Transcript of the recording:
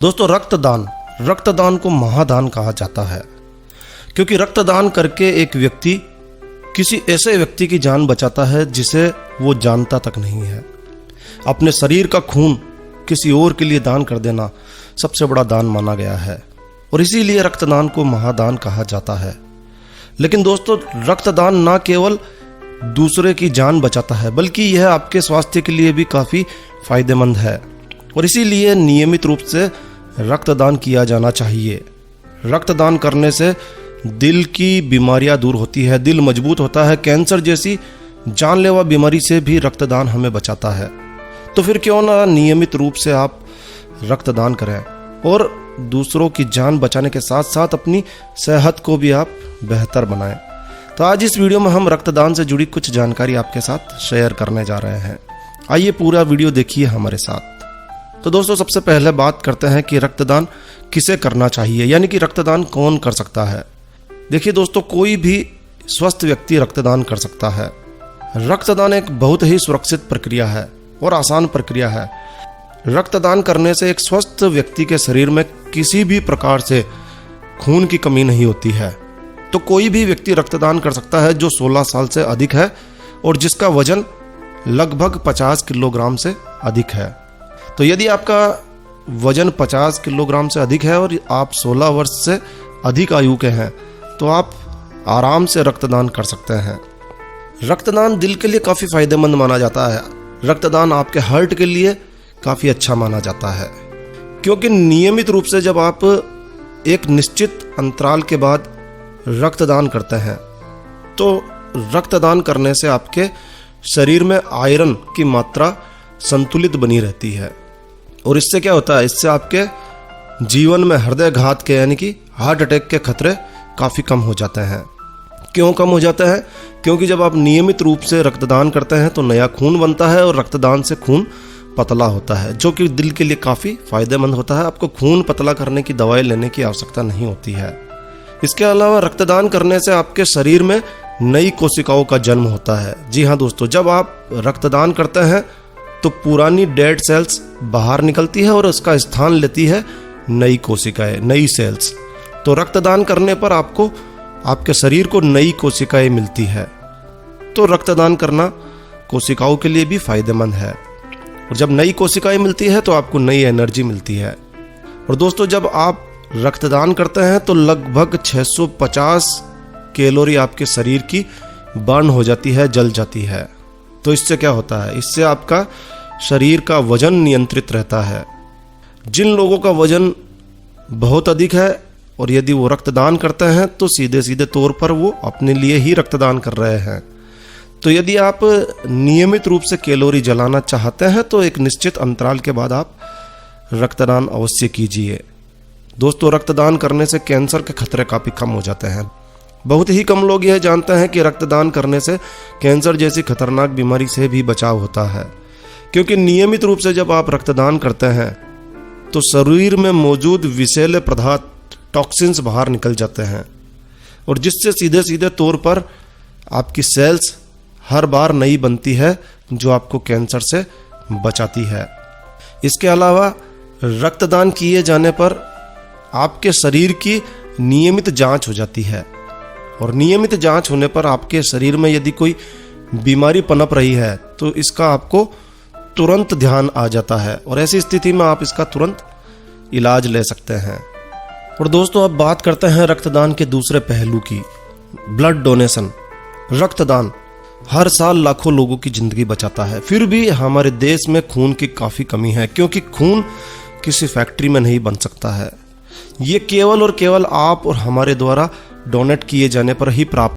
दोस्तों रक्तदान को महादान कहा जाता है, क्योंकि रक्तदान करके एक व्यक्ति किसी ऐसे व्यक्ति की जान बचाता है जिसे वो जानता तक नहीं है। अपने शरीर का खून किसी और के लिए दान कर देना सबसे बड़ा दान माना गया है और इसीलिए रक्तदान को महादान कहा जाता है। लेकिन दोस्तों, रक्तदान ना केवल दूसरे की जान बचाता है बल्कि यह आपके स्वास्थ्य के लिए भी काफ़ी फायदेमंद है और इसीलिए नियमित रूप से रक्तदान किया जाना चाहिए। रक्तदान करने से दिल की बीमारियां दूर होती है, दिल मजबूत होता है, कैंसर जैसी जानलेवा बीमारी से भी रक्तदान हमें बचाता है। तो फिर क्यों ना नियमित रूप से आप रक्तदान करें और दूसरों की जान बचाने के साथ साथ अपनी सेहत को भी आप बेहतर बनाएं। तो आज इस वीडियो में हम रक्तदान से जुड़ी कुछ जानकारी आपके साथ शेयर करने जा रहे हैं। आइए पूरा वीडियो देखिए हमारे साथ। तो दोस्तों, सबसे पहले बात करते हैं कि रक्तदान किसे करना चाहिए, यानी कि रक्तदान कौन कर सकता है। देखिए दोस्तों, कोई भी स्वस्थ व्यक्ति रक्तदान कर सकता है। रक्तदान एक बहुत ही सुरक्षित प्रक्रिया है और आसान प्रक्रिया है। रक्तदान करने से एक स्वस्थ व्यक्ति के शरीर में किसी भी प्रकार से खून की कमी नहीं होती है। तो कोई भी व्यक्ति रक्तदान कर सकता है जो 16 साल से अधिक है और जिसका वजन लगभग 50 किलोग्राम से अधिक है। तो यदि आपका वजन 50 किलोग्राम से अधिक है और आप 16 वर्ष से अधिक आयु के हैं तो आप आराम से रक्तदान कर सकते हैं। रक्तदान दिल के लिए काफ़ी फायदेमंद माना जाता है। रक्तदान आपके हार्ट के लिए काफ़ी अच्छा माना जाता है, क्योंकि नियमित रूप से जब आप एक निश्चित अंतराल के बाद रक्तदान करते हैं तो रक्तदान करने से आपके शरीर में आयरन की मात्रा संतुलित बनी रहती है और इससे क्या होता है, इससे आपके जीवन में हृदय घात के यानी कि हार्ट अटैक के खतरे काफ़ी कम हो जाते हैं। क्यों कम हो जाते हैं? क्योंकि जब आप नियमित रूप से रक्तदान करते हैं तो नया खून बनता है और रक्तदान से खून पतला होता है, जो कि दिल के लिए काफ़ी फायदेमंद होता है। आपको खून पतला करने की दवाई लेने की आवश्यकता नहीं होती है। इसके अलावा रक्तदान करने से आपके शरीर में नई कोशिकाओं का जन्म होता है। जी हाँ दोस्तों, जब आप रक्तदान करते हैं तो पुरानी डेड सेल्स बाहर निकलती है और उसका स्थान लेती है नई कोशिकाएं, नई सेल्स। तो रक्तदान करने पर आपको आपके शरीर को नई कोशिकाएं मिलती है। तो रक्तदान करना कोशिकाओं के लिए भी फायदेमंद है और जब नई कोशिकाएं मिलती है तो आपको नई एनर्जी मिलती है। और दोस्तों, जब आप रक्तदान करते हैं तो लगभग 650 कैलोरी आपके शरीर की बर्न हो जाती है, जल जाती है। तो इससे क्या होता है, इससे आपका शरीर का वजन नियंत्रित रहता है। जिन लोगों का वजन बहुत अधिक है और यदि वो रक्तदान करते हैं तो सीधे सीधे तौर पर वो अपने लिए ही रक्तदान कर रहे हैं। तो यदि आप नियमित रूप से कैलोरी जलाना चाहते हैं तो एक निश्चित अंतराल के बाद आप रक्तदान अवश्य कीजिए। दोस्तों, रक्तदान करने से कैंसर के खतरे काफ़ी कम हो जाते हैं। बहुत ही कम लोग यह जानते हैं कि रक्तदान करने से कैंसर जैसी खतरनाक बीमारी से भी बचाव होता है, क्योंकि नियमित रूप से जब आप रक्तदान करते हैं तो शरीर में मौजूद विषैले पदार्थ, टॉक्सिन्स बाहर निकल जाते हैं और जिससे सीधे सीधे तौर पर आपकी सेल्स हर बार नई बनती है जो आपको कैंसर से बचाती है। इसके अलावा रक्तदान किए जाने पर आपके शरीर की नियमित जांच हो जाती है और नियमित जांच होने पर आपके शरीर में यदि कोई बीमारी पनप रही है तो इसका आपको तुरंत ध्यान आ जाता है और ऐसी स्थिति में आप इसका तुरंत इलाज ले सकते हैं। और दोस्तों, अब बात करते हैं रक्तदान के दूसरे पहलू की, ब्लड डोनेशन। रक्तदान हर साल लाखों लोगों की जिंदगी बचाता है, फिर भी हमारे देश में खून की काफ़ी कमी है, क्योंकि खून किसी फैक्ट्री में नहीं बन सकता है। ये केवल और केवल आप और हमारे द्वारा डोनेट किए जाने पर ही प्राप्त